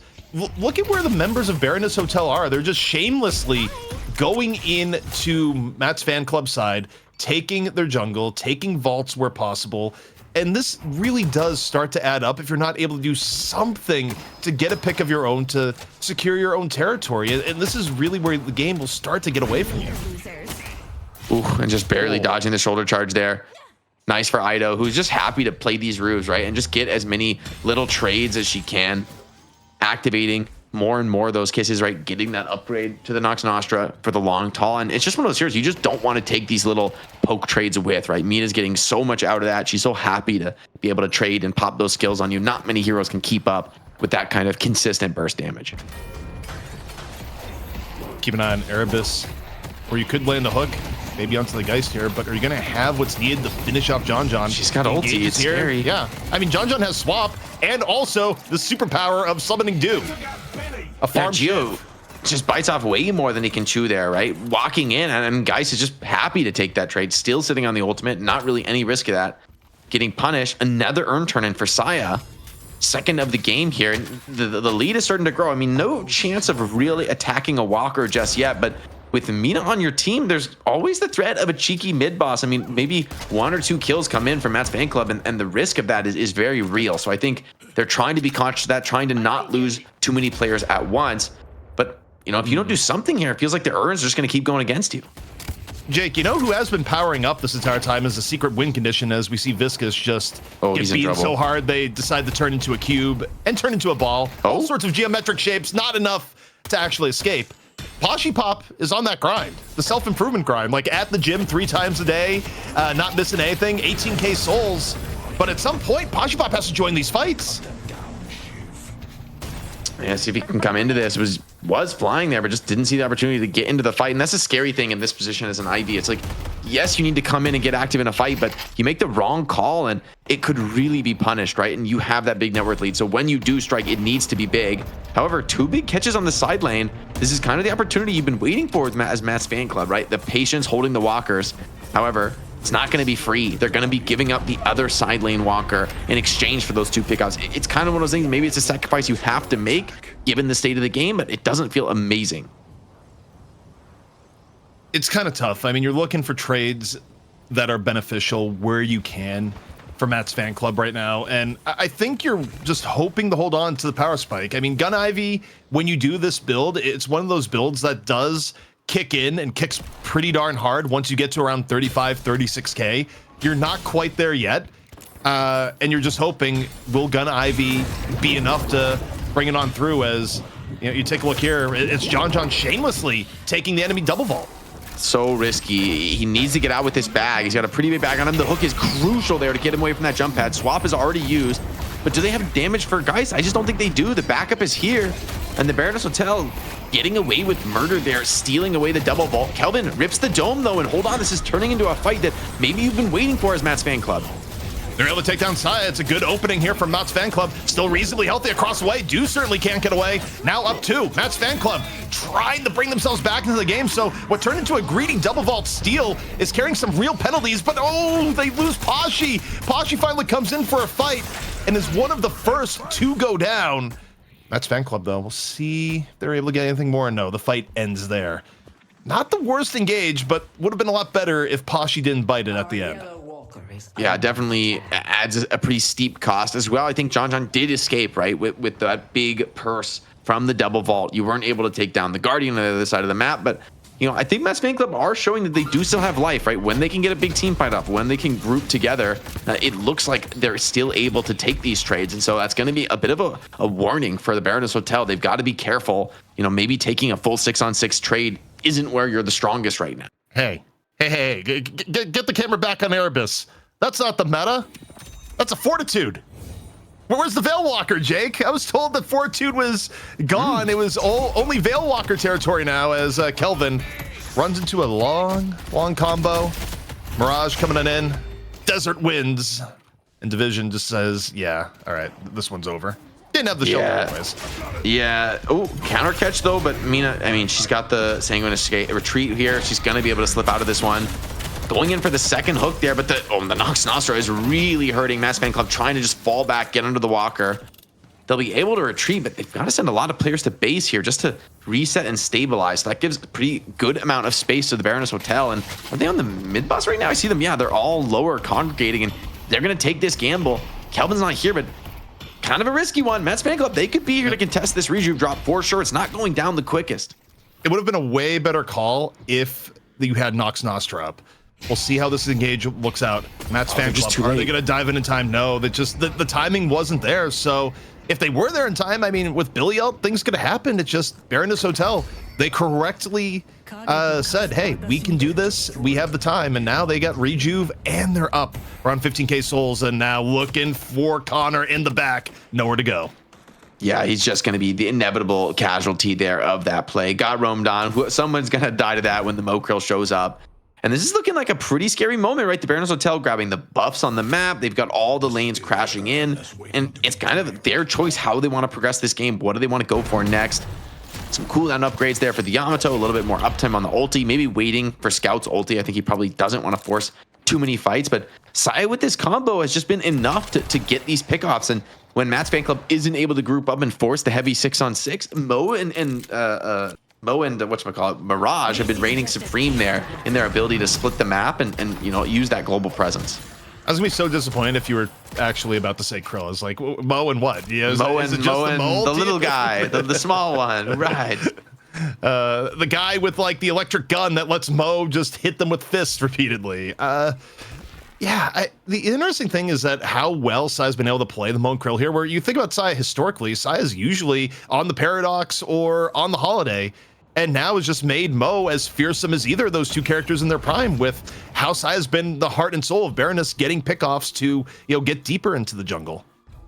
look at where the members of Baroness Hotel are. They're just shamelessly going into Matt's fan club side, taking their jungle, taking vaults where possible. And this really does start to add up if you're not able to do something to get a pick of your own to secure your own territory. And this is really where the game will start to get away from you. Ooh, and just barely dodging the shoulder charge there. Nice for Ido, who's just happy to play these roofs, right? And just get as many little trades as she can. Activating more and more of those kisses, right? Getting that upgrade to the Nox Nostra for the long tall. And it's just one of those heroes you just don't want to take these little poke trades with, right? Mina's getting so much out of that. She's so happy to be able to trade and pop those skills on you. Not many heroes can keep up with that kind of consistent burst damage. Keep an eye on Erebus, where you could land a hook, maybe onto the Geist here, but are you going to have what's needed to finish off John? She's got ulti, it's here. Scary. Yeah, I mean, John has swap, and also the superpower of summoning Doom. A farm Geo just bites off way more than he can chew there, right? Walking in, and Geist is just happy to take that trade, still sitting on the ultimate, not really any risk of that. Getting punished, another Urn turn in for Saya. Second of the game here, and the lead is starting to grow. I mean, no chance of really attacking a Walker just yet, but with Mina on your team, there's always the threat of a cheeky mid boss. I mean, maybe 1 or 2 kills come in from Matt's fan club, and the risk of that is very real. So I think they're trying to be conscious of that, trying to not lose too many players at once. But, if you don't do something here, it feels like the Urns are just going to keep going against you. Jake, who has been powering up this entire time is a secret win condition, as we see Viscous just get beaten so hard they decide to turn into a cube and turn into a ball. All sorts of geometric shapes, not enough to actually escape. Poshy Pop is on that grind, the self-improvement grind, like at the gym 3 times a day, not missing anything, 18k souls. But at some point, Poshy Pop has to join these fights. Yeah, see if he can come into this. Was flying there, but just didn't see the opportunity to get into the fight. And that's a scary thing in this position as an IV. It's like, yes, you need to come in and get active in a fight, but you make the wrong call and it could really be punished, right? And you have that big net worth lead. So when you do strike, it needs to be big. However, 2 big catches on the side lane. This is kind of the opportunity you've been waiting for as Matt's fan club, right? The patience holding the walkers. However, It's not going to be free. They're going to be giving up the other side lane walker in exchange for those 2 pickoffs. It's kind of one of those things, maybe it's a sacrifice you have to make given the state of the game, but it doesn't feel amazing. It's kind of tough. I mean, you're looking for trades that are beneficial where you can for Matt's fan club right now, and I think you're just hoping to hold on to the power spike. I mean, Gun Ivy, when you do this build, it's one of those builds that does kick in and kicks pretty darn hard once you get to around 35, 36K. You're not quite there yet, and you're just hoping, will Gun Ivy be enough to bring it on through? As you know, you take a look here, it's John shamelessly taking the enemy double vault. So risky. He needs to get out with this bag. He's got a pretty big bag on him. The hook is crucial there to get him away from that jump pad. Swap is already used, but do they have damage for Geist? I just don't think they do. The backup is here, and the Baroness Hotel getting away with murder there, stealing away the double vault. Kelvin rips the dome though, and hold on, this is turning into a fight that maybe you've been waiting for as Matt's fan club. They're able to take down Saya. It's a good opening here from Matt's fan club. Still reasonably healthy across the way. Do certainly can't get away. Now up 2. Matt's fan club trying to bring themselves back into the game. So what turned into a greedy double vault steal is carrying some real penalties, but oh, they lose Pashi. Pashi finally comes in for a fight and is one of the first to go down. Matt's fan club though, we'll see if they're able to get anything more. No, the fight ends there. Not the worst engage, but would have been a lot better if Pashi didn't bite it at the end. Yeah, definitely adds a pretty steep cost as well. I think John did escape, right, with that big purse from the double vault. You weren't able to take down the Guardian on the other side of the map, but you know, I think Matt's fan club are showing that they do still have life, right? When they can get a big team fight off, when they can group together, it looks like they're still able to take these trades. And so that's going to be a bit of a warning for the Baroness Hotel. They've got to be careful. You know, maybe taking a full 6-on-6 trade isn't where you're the strongest right now. Hey, get the camera back on Erebus. That's not the meta. That's a Fortitude. Where's the Veil Walker, Jake? I was told that Fortitude was gone. It was only Veil Walker territory now as Kelvin runs into a long combo. Mirage coming in. Desert Winds. And Division just says, yeah, all right, this one's over. Didn't have the shoulder anyways. Yeah. Oh, counter catch though, but Mina, I mean, she's got the Sanguine Escape retreat here. She's going to be able to slip out of this one. Going in for the second hook there, but the Nox Nostra is really hurting Matt's fan club, trying to just fall back, get under the walker. They'll be able to retreat, but they've got to send a lot of players to base here just to reset and stabilize. So that gives a pretty good amount of space to the Baroness Hotel. And are they on the mid boss right now? I see them. Yeah, they're all lower congregating, and they're going to take this gamble. Kelvin's not here, but kind of a risky one. Matt's fan club, they could be here to contest this rejuve drop for sure. It's not going down the quickest. It would have been a way better call if you had Nox Nostra up. We'll see how this engage looks out. Matt's fan club, are they going to dive in time? No, that just the timing wasn't there. So if they were there in time, I mean, with Billy out, things could have happened. It's just Baroness Hotel. They correctly said, hey, we can do this. We have the time. And now they got rejuve and they're up around 15K souls. And now looking for Connor in the back. Nowhere to go. Yeah, he's just going to be the inevitable casualty there of that play. Got roamed on. Someone's going to die to that when the Mokrill shows up. And this is looking like a pretty scary moment, right? The Baroness Hotel grabbing the buffs on the map. They've got all the lanes crashing in. And it's kind of their choice how they want to progress this game. What do they want to go for next? Some cooldown upgrades there for the Yamato. A little bit more uptime on the ulti. Maybe waiting for Scout's ulti. I think he probably doesn't want to force too many fights. But Saya with this combo has just been enough to get these pickoffs. And when Matt's fan club isn't able to group up and force the heavy 6-on-6, Mo and whatchamacallit, Mirage have been reigning supreme there in their ability to split the map and you know, use that global presence. I was gonna be so disappointed if you were actually about to say Krill. I was like, Mo and what? Yeah, Mo and the little guy, the small one, right? The guy with like the electric gun that lets Mo just hit them with fists repeatedly. Yeah, the interesting thing is that how well Saya's been able to play the Mo and Krill here, where you think about Saya historically, Saya's usually on the Paradox or on the Holiday, and now has just made Mo as fearsome as either of those two characters in their prime, with how Saya's been the heart and soul of Baroness getting pickoffs to, you know, get deeper into the jungle.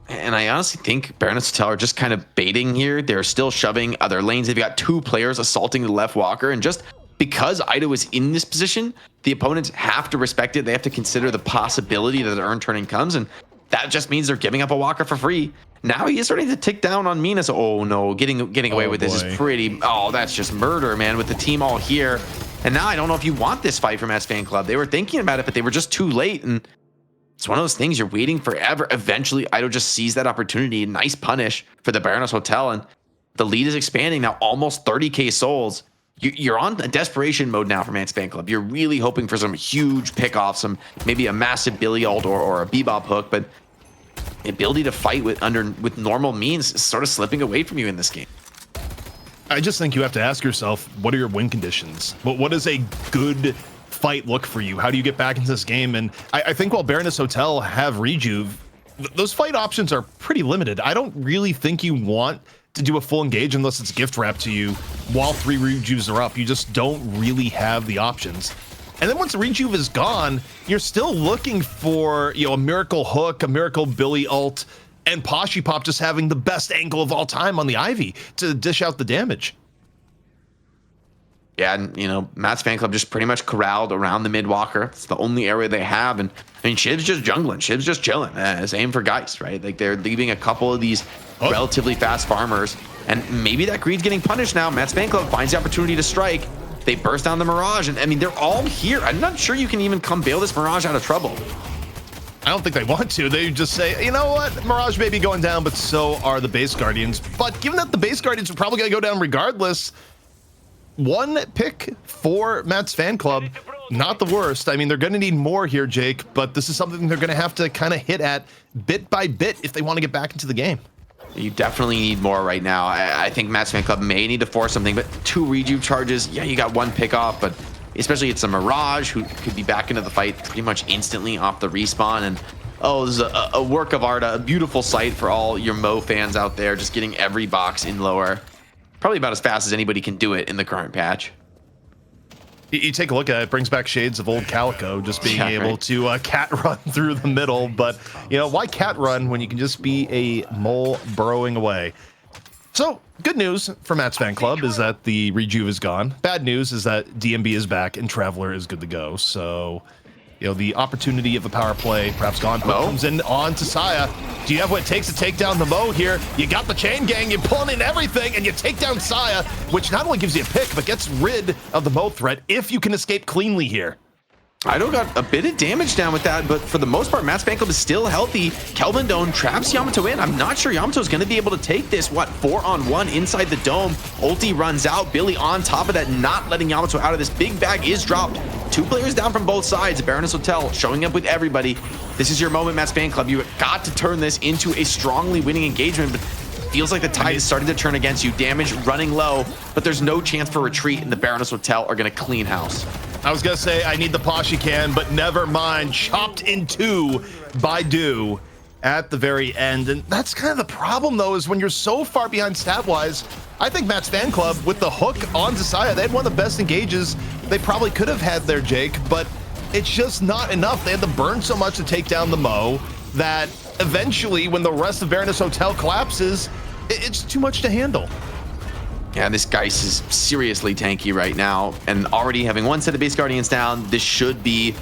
And I honestly think Baroness Hotel are just kind of baiting here. They're still shoving other lanes. They've got 2 players assaulting the left walker, and just because Ido is in this position, the opponents have to respect it. They have to consider the possibility that the urn turning comes, and that just means they're giving up a walker for free. Now he is starting to tick down on Mina. So, oh no, getting away with this is pretty. Oh, that's just murder, man. With the team all here, And now I don't know if you want this fight from Matt's fan club. They were thinking about it, but they were just too late. And it's one of those things you're waiting forever. Eventually, Idol just sees that opportunity. Nice punish for the Baroness Hotel. And the lead is expanding now, almost 30K souls. You're on a desperation mode now for Matt's fan club. You're really hoping for some huge pick off, maybe a massive Billy ult or a Bebop hook, but the ability to fight with normal means is sort of slipping away from you in this game. I just think you have to ask yourself, what are your win conditions? What does a good fight look for you? How do you get back into this game? And I think while Baroness Hotel have rejuve, those fight options are pretty limited. I don't really think you want to do a full engage unless it's gift wrapped to you while 3 rejuves are up. You just don't really have the options. And then once the rejuve is gone, you're still looking for, a miracle hook, a miracle Billy ult, and Poshy Pop just having the best angle of all time on the Ivy to dish out the damage. Yeah, and Matt's fan club just pretty much corralled around the mid walker. It's the only area they have, and I mean Shiv's just jungling, Shiv's just chilling. Same for Geist, right? Like they're leaving a couple of these relatively fast farmers, and maybe that greed's getting punished now. Matt's fan club finds the opportunity to strike. They burst down the Mirage, and I mean they're all here. I'm not sure you can even come bail this Mirage out of trouble. I don't think they want to. They just say, you know what, Mirage may be going down, but so are the base Guardians. But given that the base Guardians are probably going to go down regardless, one pick for Matt's fan club, not the worst. I mean, they're going to need more here, Jake, but this is something they're going to have to kind of hit at bit by bit if they want to get back into the game. You definitely need more right now. I think Matt's fan club may need to force something, but 2 rejuve charges, yeah, you got 1 pick off, but especially it's a Mirage who could be back into the fight pretty much instantly off the respawn. And this is a work of art, a beautiful sight for all your Mo fans out there, just getting every box in lower. Probably about as fast as anybody can do it in the current patch. You take a look at it, brings back shades of old Calico, just being able to cat run through the middle. But, why cat run when you can just be a mole burrowing away? So, good news for Matt's fan club is that the rejuve is gone. Bad news is that DMB is back and Traveler is good to go. So, the opportunity of a power play perhaps gone. Mo comes in on to Saya. Do you have what it takes to take down the Mo here? You got the chain gang, you're pulling in everything, and you take down Saya, which not only gives you a pick, but gets rid of the Mo threat if you can escape cleanly here. Idol got a bit of damage down with that, but for the most part, Matt's fan club is still healthy. Kelvin Dome traps Yamato in. I'm not sure Yamato's going to be able to take this, 4-on-1 inside the dome. Ulti runs out. Billy on top of that, not letting Yamato out of this. Big bag is dropped. 2 players down from both sides. Baroness Hotel showing up with everybody. This is your moment, Matt's fan club. You got to turn this into a strongly winning engagement, but feels like the tide is starting to turn against you. Damage running low, but there's no chance for retreat, and the Baroness Hotel are going to clean house. I was going to say I need the Poshy can, but never mind. Chopped in 2 by Do at the very end. And that's kind of the problem, though, is when you're so far behind stat-wise, I think Matt's fan club, with the hook on Saya, they had one of the best engages they probably could have had there, Jake, but it's just not enough. They had to burn so much to take down the Mo that eventually, when the rest of Baroness Hotel collapses, it's too much to handle. Yeah, this Geist is seriously tanky right now, and already having 1 set of base Guardians down, this should be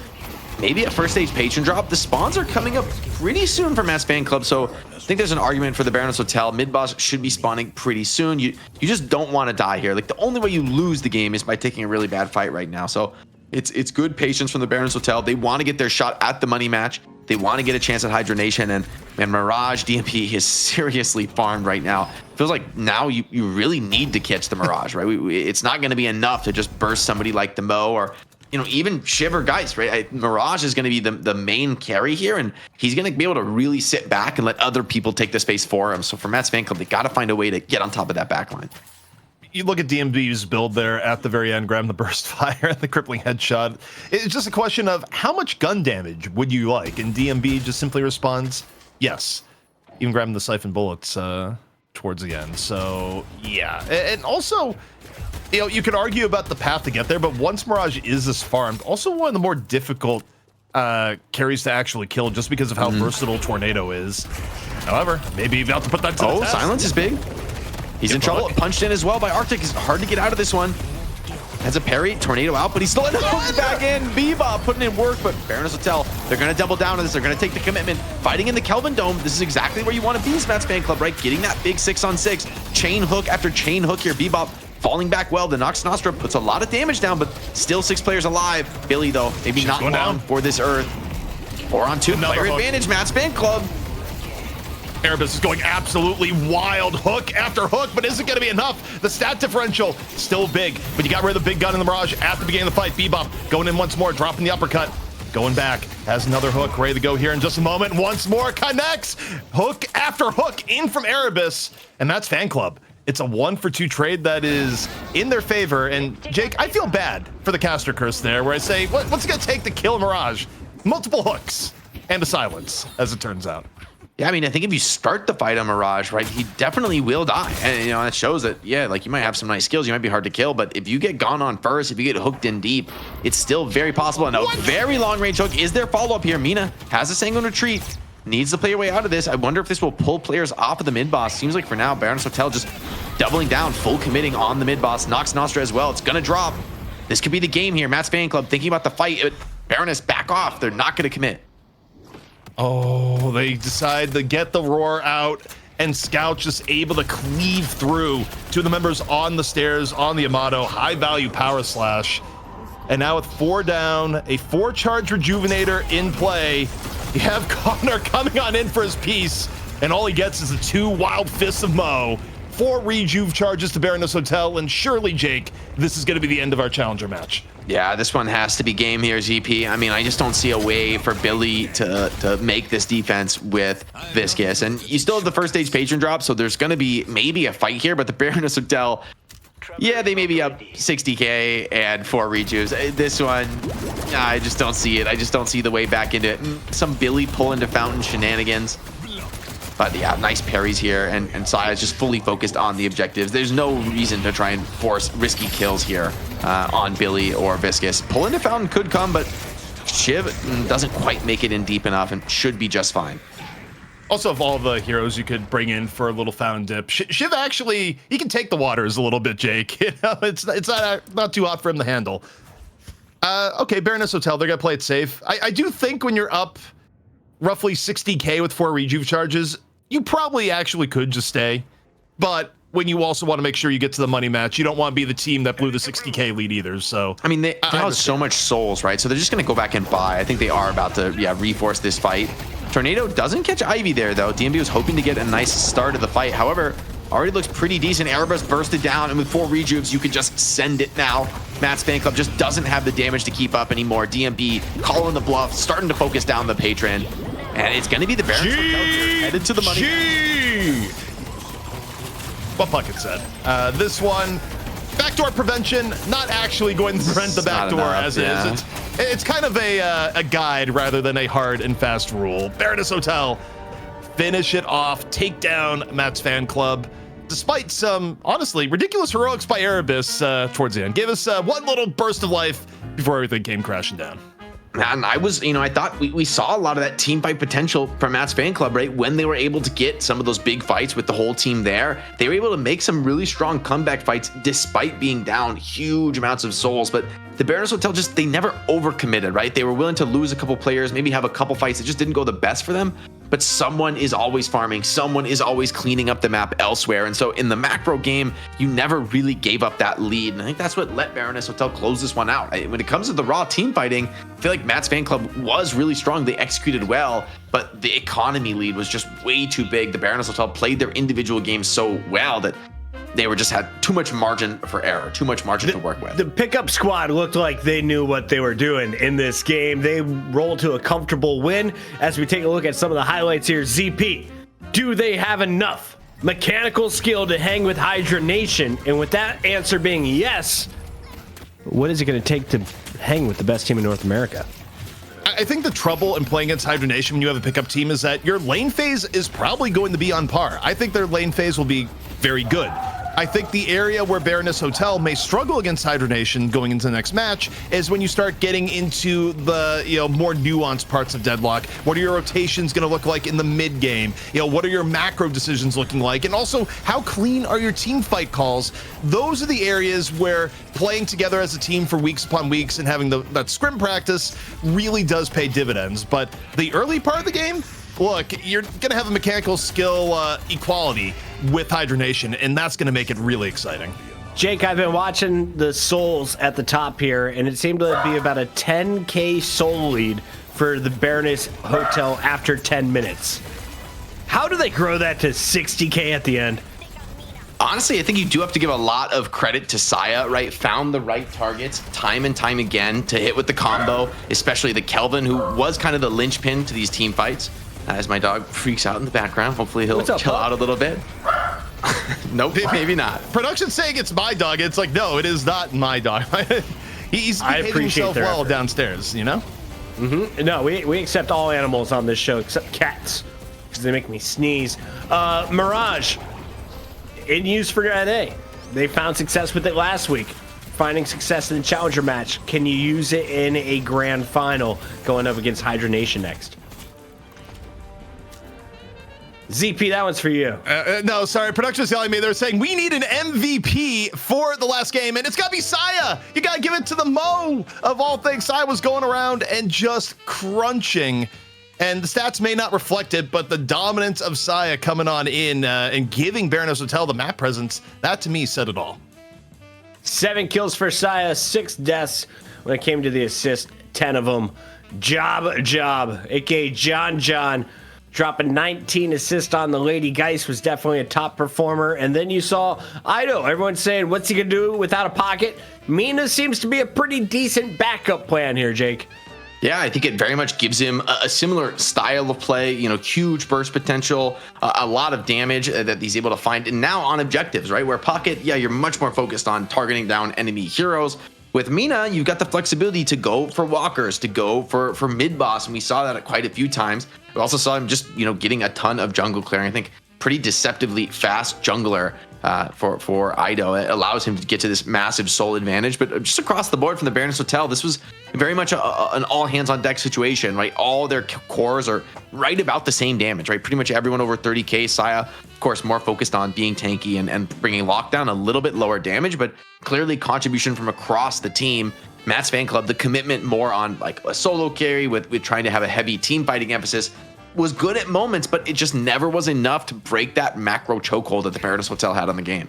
maybe a first stage patron drop. The spawns are coming up pretty soon for Matt's fan club, so I think there's an argument for the Baroness Hotel. Mid boss should be spawning pretty soon. You just don't want to die here. Like, the only way you lose the game is by taking a really bad fight right now. So it's good patience from the Baroness Hotel. They want to get their shot at the money match. They want to get a chance at hydronation, and Mirage DMP is seriously farmed right now. Feels like now you really need to catch the Mirage, right? It's not going to be enough to just burst somebody like the Mo or even Shiv or Geist, right? Mirage is going to be the main carry here, and he's going to be able to really sit back and let other people take the space for him. So for Matt's fan club, they got to find a way to get on top of that backline. You look at DMB's build there at the very end, grab the burst fire and the crippling headshot. It's just a question of how much gun damage would you like? And DMB just simply responds, yes. Even grabbing the siphon bullets towards the end. So, yeah. And also, you could argue about the path to get there, but once Mirage is this farmed, also one of the more difficult carries to actually kill just because of how versatile Tornado is. However, maybe you've got to put that to the test. Silence is big. He's in trouble. Punched in as well by Arctic. It's hard to get out of this one. Has a parry. Tornado out, but he's still back in. Bebop putting in work, but Baroness Hotel, they're going to double down on this. They're going to take the commitment. Fighting in the Kelvin Dome. This is exactly where you want to be, Matt's fan club, right? Getting that big 6-on-6. Chain hook after chain hook here. Bebop falling back well. The Nox Nostra puts a lot of damage down, but still 6 players alive. Billy, though, maybe not long down for this Earth. 4 on 2, player advantage, Matt's fan club. Erebus is going absolutely wild, hook after hook, but is it going to be enough? The stat differential still big, but you got rid of the big gun in the Mirage at the beginning of the fight. Bebop going in once more, dropping the uppercut, going back, has another hook ready to go here in just a moment. Once more, connects, hook after hook in from Erebus, and that's fan club. It's a 1-for-2 trade that is in their favor, and Jake, I feel bad for the caster curse there, where I say, what's it going to take to kill Mirage? Multiple hooks and a silence, as it turns out. Yeah, I mean, I think if you start the fight on Mirage, right, he definitely will die. And, you know, that shows that, yeah, like, you might have some nice skills, you might be hard to kill, but if you get gone on first, if you get hooked in deep, it's still very possible. And a very long-range hook is their follow-up here. Mina has a Sanguine Retreat, needs to play her way out of this. I wonder if this will pull players off of the mid-boss. Seems like for now, Baroness Hotel just doubling down, full committing on the mid-boss. Nox Nostra as well. It's going to drop. This could be the game here. Matt's fan club thinking about the fight. Baroness, back off. They're not going to commit. Oh, they decide to get the roar out, and Scout just able to cleave through to the members on the stairs on the Amato. High value power slash. And now with 4 down, a 4-charge rejuvenator in play, you have Connor coming on in for his piece, and all he gets is the 2 wild fists of Mo. 4 rejuve charges to Baroness Hotel, and surely, Jake, this is going to be the end of our challenger match. Yeah, this one has to be game here, ZP. I mean, I just don't see a way for Billy to make this defense with Viscous. And you still have the first stage patron drop, so there's going to be maybe a fight here, but the Baroness Hotel, yeah, they may be up 60k and 4 rejuves. This one, I just don't see it. I just don't see the way back into it. Some Billy pull into fountain shenanigans. But yeah, nice parries here, and Saya is just fully focused on the objectives. There's no reason to try and force risky kills here on Billy or Viscous. Pull into fountain could come, but Shiv doesn't quite make it in deep enough and should be just fine. Also, of all the heroes you could bring in for a little fountain dip, Shiv actually, he can take the waters a little bit, Jake. You know, it's not too hot for him to handle. Okay, Baroness Hotel, they're gonna play it safe. I do think when you're up roughly 60k with 4 rejuve charges, you probably actually could just stay. But when you also want to make sure you get to the money match, you don't want to be the team that blew the 60k lead either. So I mean, they have so much souls, right? So they're just going to go back and buy. I think they are about to, reforce this fight. Tornado doesn't catch Ivy there, though. DMB was hoping to get a nice start of the fight. However, already looks pretty decent. Erebus bursted down, and with 4 rejuves, you can just send it now. Matt's fan club just doesn't have the damage to keep up anymore. DMB calling the bluff, starting to focus down the patron. And it's going to be the Baroness Hotel here, headed to the money. What Puckett said. This one, backdoor prevention, not actually going to prevent the backdoor as is. It's kind of a guide rather than a hard and fast rule. Baroness Hotel, finish it off, take down Matt's fan club, despite some, honestly, ridiculous heroics by Erebus towards the end. Gave us one little burst of life before everything came crashing down. And I was, I thought we saw a lot of that team fight potential from Matt's fan club, right? When they were able to get some of those big fights with the whole team there, they were able to make some really strong comeback fights despite being down huge amounts of souls. But the Baroness Hotel they never overcommitted, right? They were willing to lose a couple players, maybe have a couple fights that just didn't go the best for them. But someone is always farming, someone is always cleaning up the map elsewhere. And so in the macro game, you never really gave up that lead. And I think that's what let Baroness Hotel close this one out. When it comes to the raw team fighting, I feel like Matt's fan club was really strong. They executed well, but the economy lead was just way too big. The Baroness Hotel played their individual games so well that they were just had too much margin for error, too much margin to work with. The pickup squad looked like they knew what they were doing in this game. They rolled to a comfortable win. As we take a look at some of the highlights here, ZP, do they have enough mechanical skill to hang with Hydra Nation? And with that answer being yes, what is it going to take to hang with the best team in North America? I think the trouble in playing against Hydra Nation when you have a pickup team is that your lane phase is probably going to be on par. I think their lane phase will be very good. I think the area where Baroness Hotel may struggle against Hydra Nation going into the next match is when you start getting into the more nuanced parts of Deadlock. What are your rotations going to look like in the mid game? What are your macro decisions looking like? And also, how clean are your team fight calls? Those are the areas where playing together as a team for weeks upon weeks and having that scrim practice really does pay dividends. But the early part of the game, look, you're going to have a mechanical skill equality with Hydra Nation, and that's going to make it really exciting. Jake, I've been watching the souls at the top here, and it seemed to be about a 10K soul lead for the Baroness Hotel after 10 minutes. How do they grow that to 60K at the end? Honestly, I think you do have to give a lot of credit to Saya, right? Found the right targets time and time again to hit with the combo, especially the Kelvin, who was kind of the linchpin to these team fights. As my dog freaks out in the background, hopefully he'll chill out a little bit. Nope, maybe not. Production's saying it's my dog. It's like, no, it is not my dog. He's behaving himself well downstairs, you know? Mm-hmm. No, we accept all animals on this show except cats because they make me sneeze. Mirage, in use for NA. They found success with it last week. Finding success in the Challenger match. Can you use it in a grand final going up against Hydra Nation next? ZP, that one's for you. No, sorry. Production's telling me they're saying we need an MVP for the last game, and it's got to be Saya. You got to give it to the Mo of all things. Saya was going around and just crunching, and the stats may not reflect it, but the dominance of Saya coming on in and giving Baroness Hotel the map presence, that to me said it all. 7 kills for Saya, 6 deaths. When it came to the assist, 10 of them. Job, aka John. Dropping 19 assists on the Lady Geist was definitely a top performer. And then you saw Ido. Everyone's saying, what's he going to do without a pocket? Mina seems to be a pretty decent backup plan here, Jake. Yeah, I think it very much gives him a similar style of play, you know, huge burst potential, a lot of damage that he's able to find. And now on objectives, right? Where Pocket, yeah, you're much more focused on targeting down enemy heroes. With Mina, you've got the flexibility to go for walkers, to go for mid-boss, and we saw that quite a few times. We also saw him just, you know, getting a ton of jungle clearing. I think pretty deceptively fast jungler for Ido. It allows him to get to this massive soul advantage. But just across the board from the Baroness Hotel, this was very much an all-hands-on-deck situation, right? All their cores are right about the same damage, right? Pretty much everyone over 30K. Saya, of course, more focused on being tanky and bringing lockdown, a little bit lower damage, but clearly contribution from across the team. Matt's fan club, the commitment more on like a solo carry with trying to have a heavy team fighting emphasis was good at moments, but it just never was enough to break that macro chokehold that the Baroness Hotel had on the game.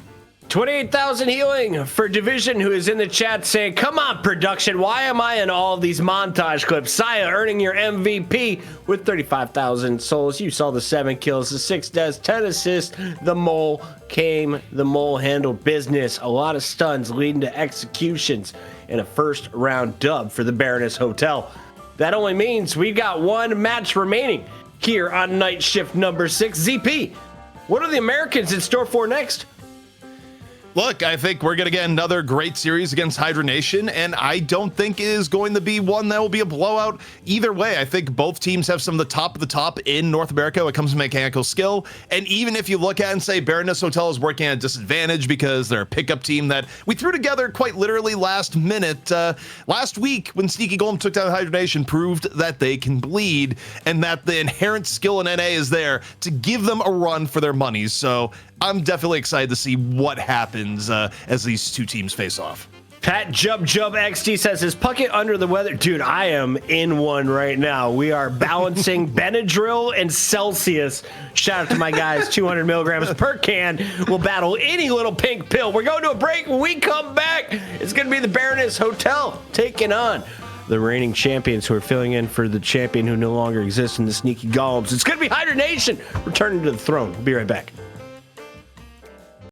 28,000 healing for Division, who is in the chat saying, come on, production, why am I in all these montage clips? Saya earning your MVP with 35,000 souls. You saw the 7 kills, the 6 deaths, 10 assists. The mole came, the mole handled business. A lot of stuns leading to executions and a first round dub for the Baroness Hotel. That only means we've got one match remaining here on night shift number 6. ZP, what are the Americans in store for next? Look, I think we're going to get another great series against Hydra Nation, and I don't think it is going to be one that will be a blowout either way. I think both teams have some of the top in North America when it comes to mechanical skill, and even if you look at it and say Baroness Hotel is working at a disadvantage because they're a pickup team that we threw together quite literally last minute. Last week, when Sneaky Golem took down Hydra Nation, proved that they can bleed, and that the inherent skill in NA is there to give them a run for their money. So I'm definitely excited to see what happens as these two teams face off. Pat Jub XD says, is Puckett under the weather? Dude, I am in one right now. We are balancing Benadryl and Celsius. Shout out to my guys, 200 milligrams per can. We'll battle any little pink pill. We're going to a break. When we come back, it's going to be the Baroness Hotel taking on the reigning champions who are filling in for the champion who no longer exists in the Sneaky Golems. It's going to be Hydra Nation returning to the throne. We'll be right back.